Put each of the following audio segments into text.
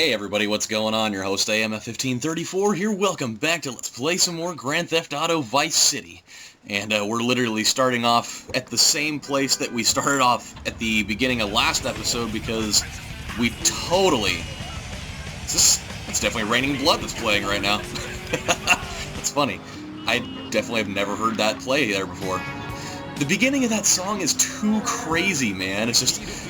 Hey everybody, what's going on? Your host AMF1534 here. Welcome back to Let's Play some more Grand Theft Auto Vice City. And we're literally starting off at the same place that we started off at the beginning of last episode because we totally... It's definitely Raining Blood that's playing right now. That's funny. I definitely have never heard that play there before. The beginning of that song is too crazy, man. It's just...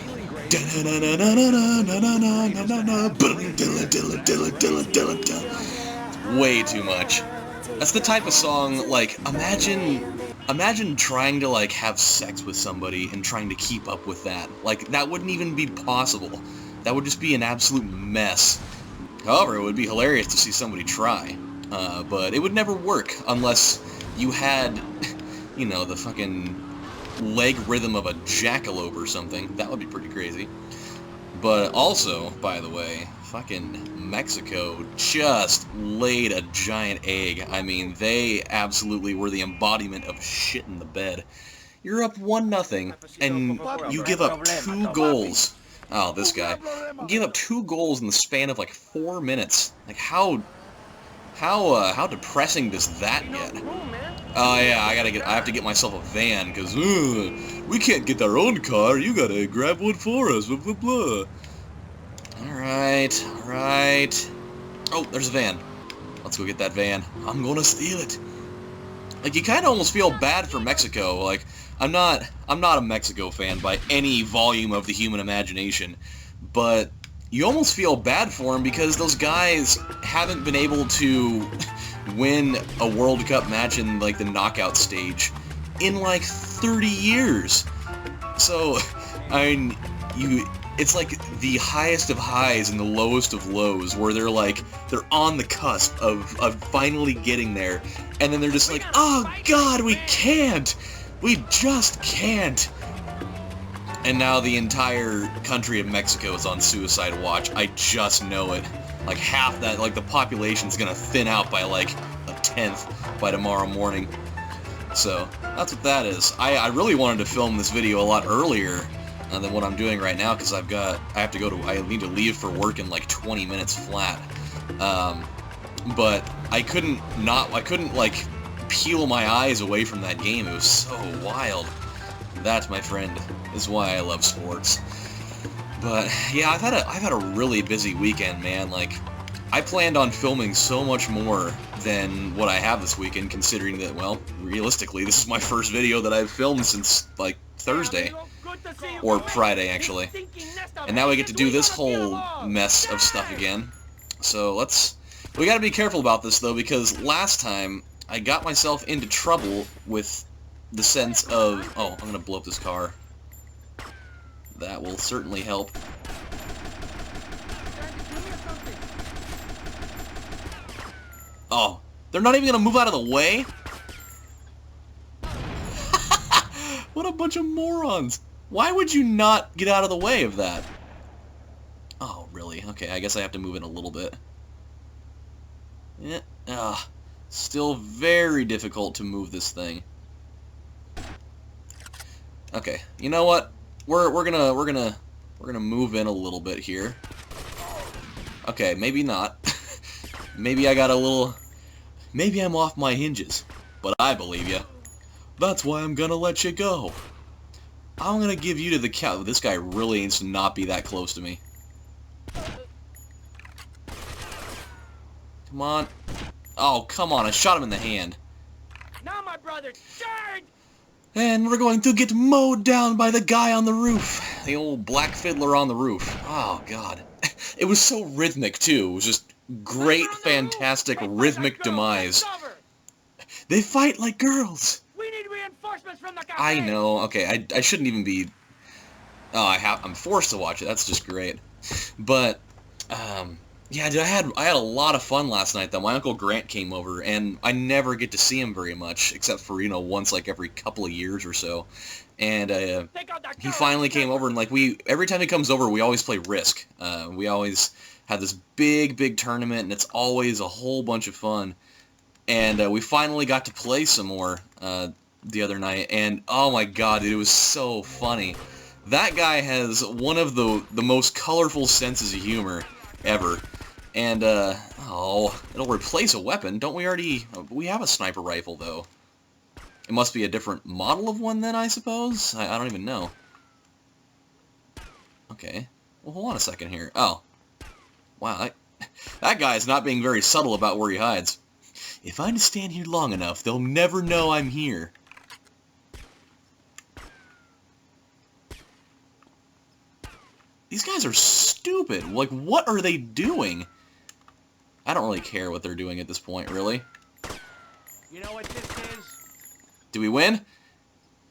way too much. That's the type of song, like, imagine trying to, like, have sex with somebody and trying to keep up with that. Like, that wouldn't even be possible. That would just be an absolute mess. However, it would be hilarious to see somebody try. But it would never work unless you had, you know, the fucking leg rhythm of a jackalope or something. That would be pretty crazy. But also, by the way, fucking Mexico just laid a giant egg. I mean, they absolutely were the embodiment of shit in the bed. You're up 1-0, and you give up 2 goals. Oh, this guy. You give up 2 goals in the span of like 4 minutes. Like, how depressing does that get? Oh yeah, I have to get myself a van, because we can't get our own car, you gotta grab one for us, blah blah blah. Alright. Oh, there's a van. Let's go get that van. I'm gonna steal it. Like, you kinda almost feel bad for Mexico. Like, I'm not a Mexico fan by any volume of the human imagination, but you almost feel bad for them because those guys haven't been able to win a World Cup match in, like, the knockout stage in, like, 30 years. So, I mean, it's like the highest of highs and the lowest of lows, where they're on the cusp of finally getting there, and then they're just like, oh god, we can't! We just can't! And now the entire country of Mexico is on suicide watch. I just know it. Like, half that, like, the population's gonna thin out by, like, 1/10 by tomorrow morning. So, that's what that is. I really wanted to film this video a lot earlier than what I'm doing right now, because I need to leave for work in, like, 20 minutes flat. But I couldn't, like, peel my eyes away from that game. It was so wild. That, my friend, is why I love sports. But yeah, I've had a really busy weekend, man. Like, I planned on filming so much more than what I have this weekend, considering that, well, realistically, this is my first video that I've filmed since, like, Thursday. Or Friday, actually. And now we get to do this whole mess of stuff again. So we gotta be careful about this, though, because last time I got myself into trouble with the sense of, oh, I'm gonna blow up this car. That will certainly help. Oh, they're not even gonna move out of the way? What a bunch of morons. Why would you not get out of the way of that? Oh, really? Okay, I guess I have to move in a little bit. Yeah, still very difficult to move this thing. Okay, you know what? We're gonna move in a little bit here. Okay, maybe not. Maybe I got a little... Maybe I'm off my hinges. But I believe you. That's why I'm gonna let you go. I'm gonna give you to the cow. This guy really needs to not be that close to me. Come on. Oh, come on. I shot him in the hand. Now, my brother, charge! And we're going to get mowed down by the guy on the roof. The old black fiddler on the roof. Oh, God. It was so rhythmic, too. It was just great, fantastic, rhythmic demise. They fight like girls. We need reinforcements from the cafe. I know. Okay, I shouldn't even be... Oh, I'm forced to watch it. That's just great. But, yeah, dude, I had a lot of fun last night, though. My Uncle Grant came over, and I never get to see him very much, except for, you know, once, like, every couple of years or so. And he finally came over, and, like, every time he comes over, we always play Risk. We always have this big tournament, and it's always a whole bunch of fun. And we finally got to play some more the other night, and oh my god, dude, it was so funny. That guy has one of the most colorful senses of humor ever. And, oh, it'll replace a weapon. Don't we already... We have a sniper rifle, though. It must be a different model of one, then, I suppose? I don't even know. Okay. Well, hold on a second here. Oh. Wow, that guy's not being very subtle about where he hides. If I stand here long enough, they'll never know I'm here. These guys are stupid. Like, what are they doing? I don't really care what they're doing at this point, really. You know what this is? Do we win?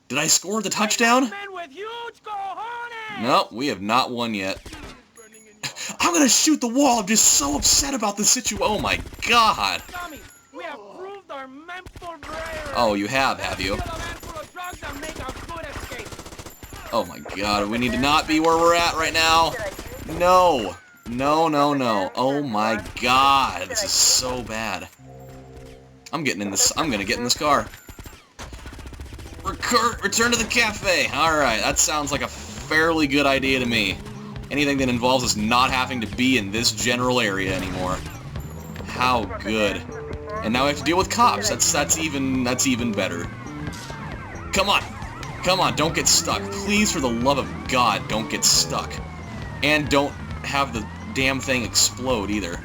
Did I score the touchdown? Men with huge cojones! No, we have not won yet. I'm gonna shoot the wall. I'm just so upset about this situation. Oh my god. Dummy, we have proved our mental bravery. Oh, you have you? Kill a man full of drugs and make a good escape. Oh my god, we need to not be where we're at right now. No. No, no, no. Oh my god, this is so bad. I'm gonna get in this car. Return to the cafe. Alright, that sounds like a fairly good idea to me. Anything that involves us not having to be in this general area anymore. How good. And now we have to deal with cops. That's even better. Come on. Come on, don't get stuck. Please, for the love of God, don't get stuck. And don't have the damn thing explode either.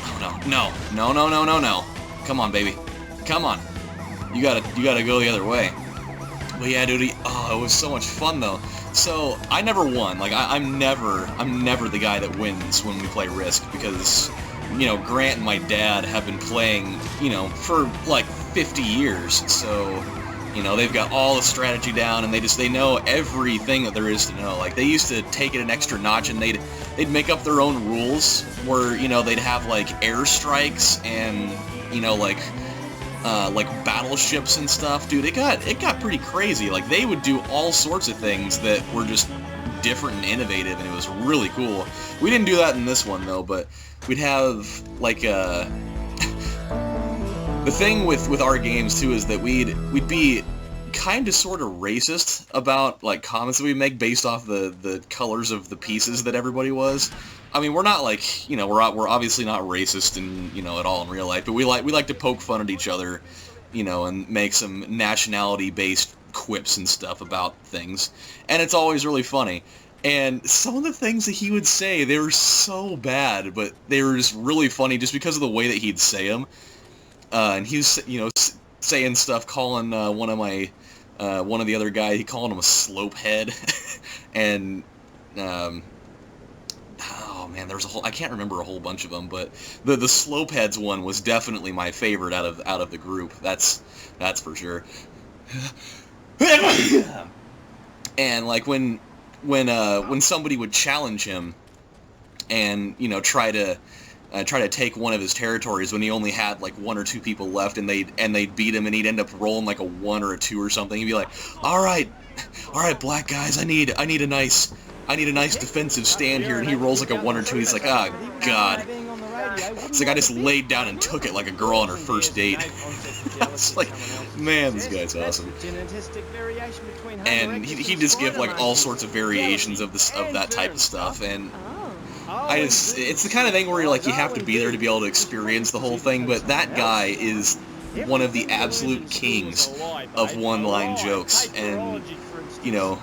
Oh no. No. No. Come on, baby. Come on. You gotta go the other way. But yeah, dude, it was so much fun though. So I never won. Like I'm never the guy that wins when we play Risk because, you know, Grant and my dad have been playing, you know, for like 50 years. So, you know, they've got all the strategy down and they know everything that there is to know. Like they used to take it an extra notch and they'd make up their own rules where, you know, they'd have like airstrikes and, you know, like battleships and stuff. Dude, it got pretty crazy. Like they would do all sorts of things that were just different and innovative, and it was really cool. We didn't do that in this one though, but we'd have like the thing with our games too is that we'd be kind of sort of racist about like comments that we make based off the colors of the pieces that everybody was. I mean, we're not like, you know, we're obviously not racist and, you know, at all in real life, but we like to poke fun at each other, you know, and make some nationality-based quips and stuff about things, and it's always really funny. And some of the things that he would say, they were so bad, but they were just really funny just because of the way that he'd say them. And he was, you know, saying stuff, calling one of the other guys, he called him a slope head, and oh man, there was I can't remember a whole bunch of them, but the slope heads one was definitely my favorite out of the group. That's for sure. And like when somebody would challenge him and, you know, try to take one of his territories when he only had like one or two people left, and they'd beat him, and he'd end up rolling like a 1 or a 2 or something. He'd be like, all right, black guys, I need a nice defensive stand here, and he rolls like a 1 or 2. He's like, oh god. It's like I just laid down and took it like a girl on her first date. It's like, man, this guy's awesome. And he just give like all sorts of variations of that type of stuff, and it's the kind of thing where you're like, you have to be there to be able to experience the whole thing. But that guy is one of the absolute kings of one-line jokes, and, you know,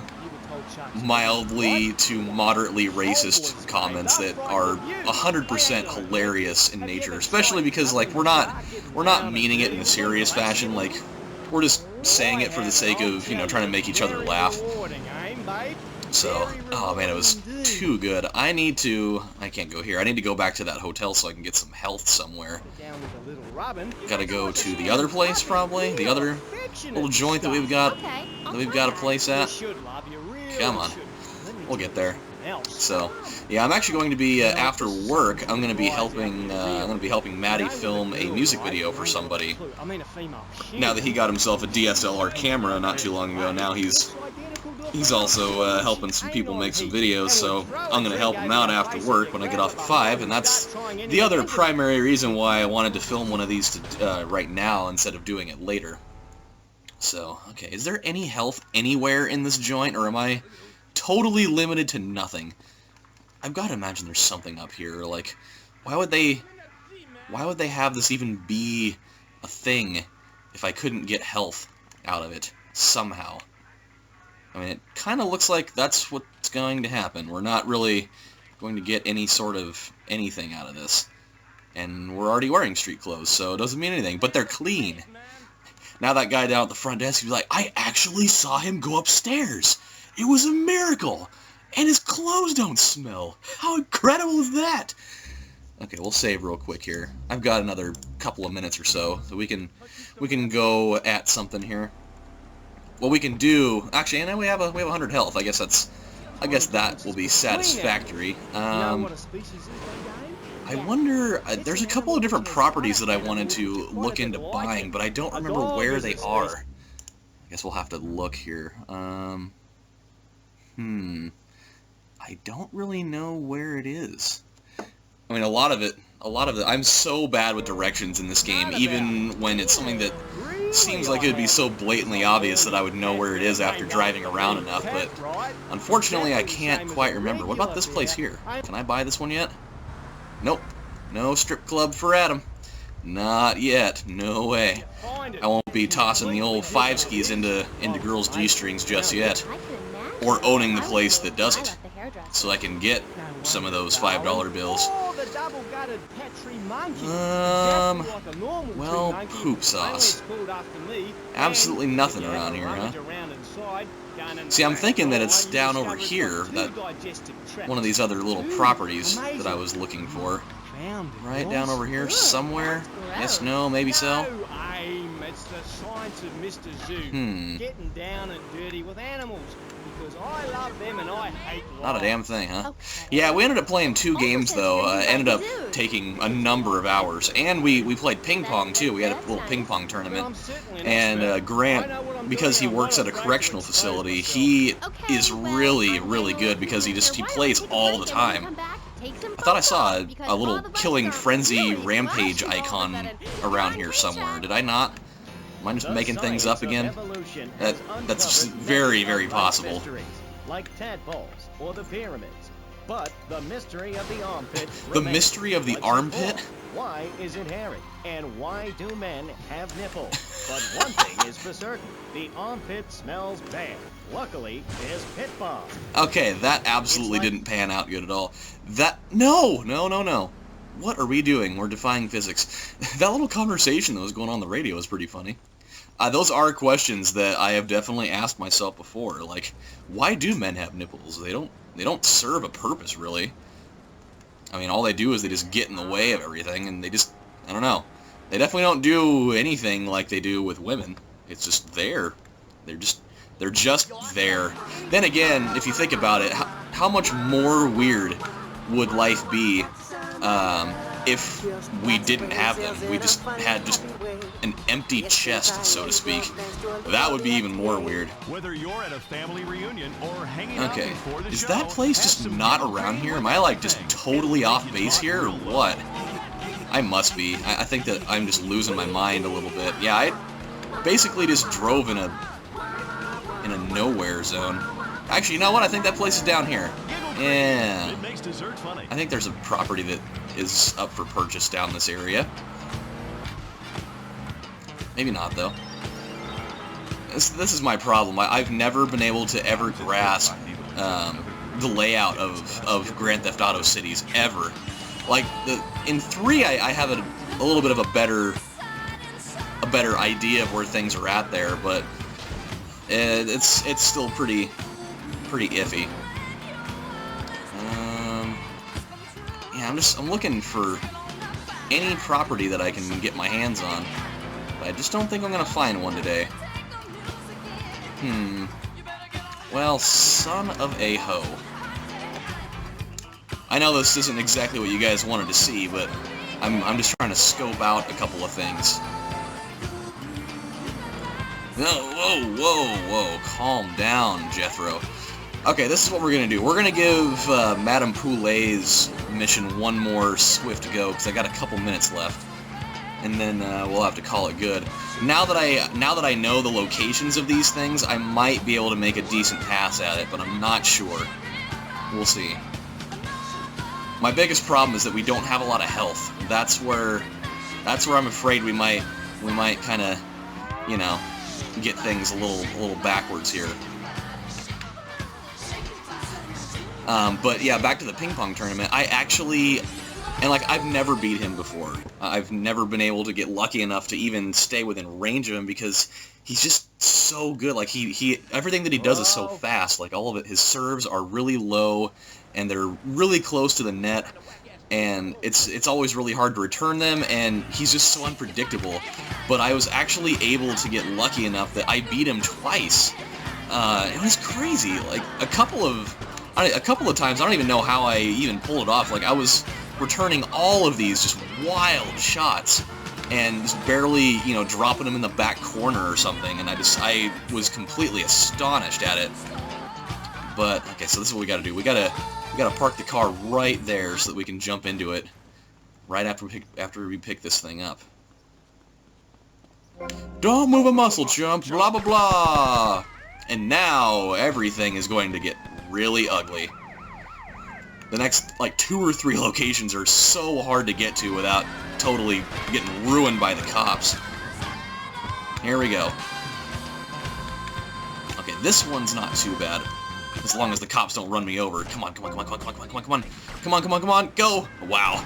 mildly to moderately racist comments that are 100% hilarious in nature, especially because, like, we're not meaning it in a serious fashion. Like, we're just saying it for the sake of, you know, trying to make each other laugh. So, oh man, it was too good. I can't go here. I need to go back to that hotel so I can get some health somewhere. Gotta go to the other place, probably. The other little joint that we've got a place at. Come on. We'll get there. So, yeah, I'm actually going to be, after work, I'm going to be helping Maddie film a music video for somebody. Now that he got himself a DSLR camera not too long ago, now he's also helping some people make some videos, so I'm going to help him out after work when I get off at 5, and that's the other primary reason why I wanted to film one of these right now instead of doing it later. So, okay, is there any health anywhere in this joint, or am I totally limited to nothing? I've got to imagine there's something up here. Like, why would they have this even be a thing if I couldn't get health out of it somehow? I mean, it kind of looks like that's what's going to happen. We're not really going to get any sort of anything out of this. And we're already wearing street clothes, so it doesn't mean anything. But they're clean. Now that guy down at the front desk, he's like, I actually saw him go upstairs. It was a miracle. And his clothes don't smell. How incredible is that? Okay, we'll save real quick here. I've got another couple of minutes or so we can go at something here. What we can do, actually, and we have 100 health. I guess that will be satisfactory. I wonder, there's a couple of different properties that I wanted to look into buying, but I don't remember where they are. I guess we'll have to look here. I don't really know where it is. I mean, a lot of it, I'm so bad with directions in this game, even when it's something that seems like it would be so blatantly obvious that I would know where it is after driving around enough, but unfortunately I can't quite remember. What about this place here? Can I buy this one yet? Nope. No strip club for Adam. Not yet. No way. I won't be tossing the old 5-skis into girls' G-strings just yet. Or owning the place that does it. So I can get some of those $5 bills. Well, poop sauce. Absolutely nothing around here, huh? See, I'm thinking that it's down over here, that one of these other little properties that I was looking for. Right down over here somewhere? Yes, no, maybe so? It's the science of Mr. Zoo. Getting down and dirty with animals. Because I love them and I hate life. Not a damn thing, huh? Yeah, we ended up playing 2 games, though. Ended up taking a number of hours. And we played ping pong, too. We had a little ping pong tournament. And Grant, because he works at a correctional facility, he is really, really good because he plays all the time. I thought I saw a little Killing Frenzy Rampage icon around here somewhere. Did I not? Am I just making things up again? That's very, very possible. Like tadpoles or the pyramids. But the mystery of the armpit. The mystery of the armpit? Why is it hairy? And why do men have nipples? But one thing is for certain. The armpit smells bad. Luckily, there's pit bomb. Okay, that absolutely didn't pan out good at all. No. What are we doing? We're defying physics. That little conversation that was going on the radio was pretty funny. Those are questions that I have definitely asked myself before. Like, why do men have nipples? They don't serve a purpose, really. I mean, all they do is they just get in the way of everything, and I don't know. They definitely don't do anything like they do with women. It's just there. They're just there. Then again, if you think about it, how much more weird would life be if we didn't have them? We just had an empty chest, so to speak. That would be even more weird. Whether you're at a family reunion or hanging out before the is show, that place just not around here? Am I like just totally off base here, or what? I must be. I think that I'm just losing my mind a little bit. Yeah, I basically just drove in a nowhere zone. Actually, you know what? I think that place is down here. Yeah. It makes dessert funny. I think there's a property that is up for purchase down this area. Maybe not, though. This is my problem. I've never been able to ever grasp the layout of Grand Theft Auto cities, ever. Like, in 3, I have a little bit of a better idea of where things are at there, but it's still pretty iffy. Yeah, I'm looking for any property that I can get my hands on, but I just don't think I'm gonna find one today. Well, son of a hoe. I know this isn't exactly what you guys wanted to see, but I'm just trying to scope out a couple of things. Whoa, calm down, Jethro. Okay, this is what we're gonna do. We're gonna give Madame Poulet's mission one more swift go, because I got a couple minutes left, and then we'll have to call it good. Now that I know the locations of these things, I might be able to make a decent pass at it, but I'm not sure. We'll see. My biggest problem is that we don't have a lot of health. That's where I'm afraid we might kind of, you know, get things a little backwards here. But yeah, back to the ping pong tournament. I actually, and like, I've never beat him before. I've never been able to get lucky enough to even stay within range of him because he's just so good. Like, he everything that he does is so fast. Like, all of it, his serves are really low, and they're really close to the net, and it's always really hard to return them, and he's just so unpredictable. But I was actually able to get lucky enough that I beat him twice. It was crazy. Like, a couple of times, I don't even know how I even pulled it off. Like, I was returning all of these just wild shots and just barely, you know, dropping them in the back corner or something, and I was completely astonished at it. But okay, so this is what we gotta do. We gotta park the car right there so that we can jump into it right after we pick this thing up. Don't move a muscle, chump. Blah blah blah. And now everything is going to get really ugly. The next, like, 2 or 3 locations are so hard to get to without totally getting ruined by the cops. Here we go. Okay, this one's not too bad, as long as the cops don't run me over. Come on, come on, come on, come on, come on, come on, come on, come on, come on, come on, go! Wow.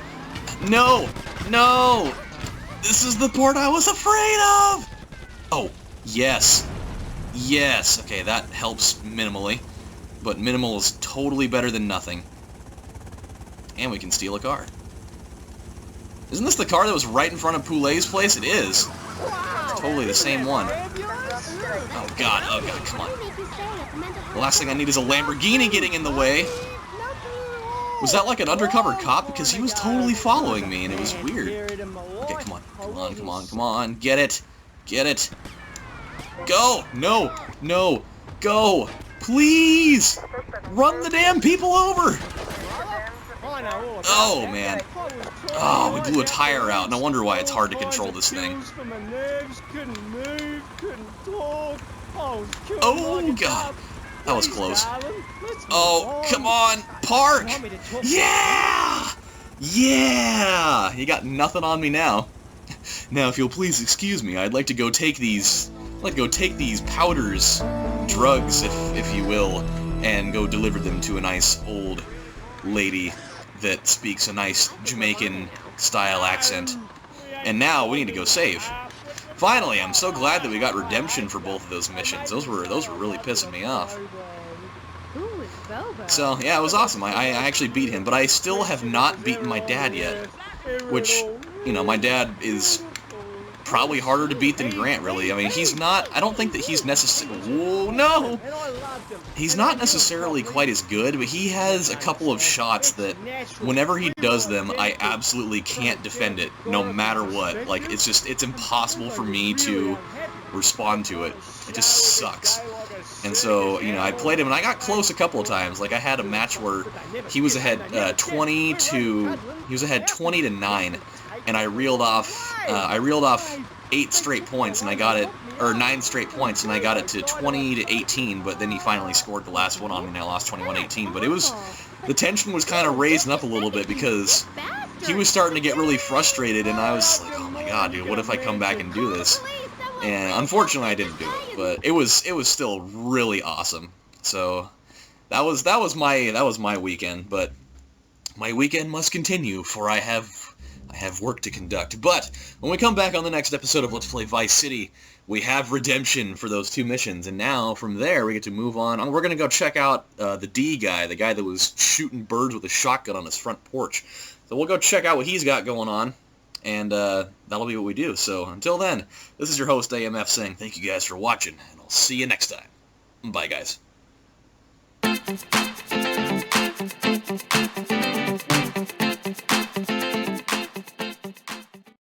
No! No! This is the part I was afraid of! Oh, yes. Yes. Okay, that helps minimally. But minimal is totally better than nothing. And we can steal a car. Isn't this the car that was right in front of Poulet's place? It is. It's totally the same one. Oh god, come on. The last thing I need is a Lamborghini getting in the way. Was that like an undercover cop? Because he was totally following me, and it was weird. Okay, come on, come on, come on, come on. Get it. Get it. Go! No! No! Go! Please! Run the damn people over! Oh, man. Oh, we blew a tire out. No wonder why it's hard to control this thing. Oh, God. That was close. Oh, come on. Park! Yeah! Yeah! You got nothing on me now. Now, if you'll please excuse me, I'd like to go take these... powders, drugs, if you will, and go deliver them to a nice old lady that speaks a nice Jamaican-style accent. And now we need to go save. Finally, I'm so glad that we got redemption for both of those missions. Those were really pissing me off. So, yeah, it was awesome. I actually beat him, but I still have not beaten my dad yet. Which, you know, my dad is probably harder to beat than Grant, really. I mean, he's not... I don't think that he's necessarily... Whoa, no! He's not necessarily quite as good, but he has a couple of shots that, whenever he does them, I absolutely can't defend it, no matter what. Like, it's just... It's impossible for me to respond to it. It just sucks. And so, you know, I played him, and I got close a couple of times. Like, I had a match where he was ahead 20 to 9. And I reeled off 8 straight points, and I got it, or 9 straight points, and I got it to 20 to 18. But then he finally scored the last one on me, and I lost 21-18. But it was, the tension was kind of raising up a little bit because he was starting to get really frustrated, and I was like, oh my god, dude, what if I come back and do this? And unfortunately, I didn't do it, but it was still really awesome. So that was my weekend, but my weekend must continue, for I have work to conduct. But when we come back on the next episode of Let's Play Vice City, we have redemption for those 2 missions, and now from there we get to move on. We're gonna go check out the D guy, the guy that was shooting birds with a shotgun on his front porch. So we'll go check out what he's got going on, and that'll be what we do. So until then, this is your host AMF saying thank you guys for watching, and I'll see you next time. Bye, guys.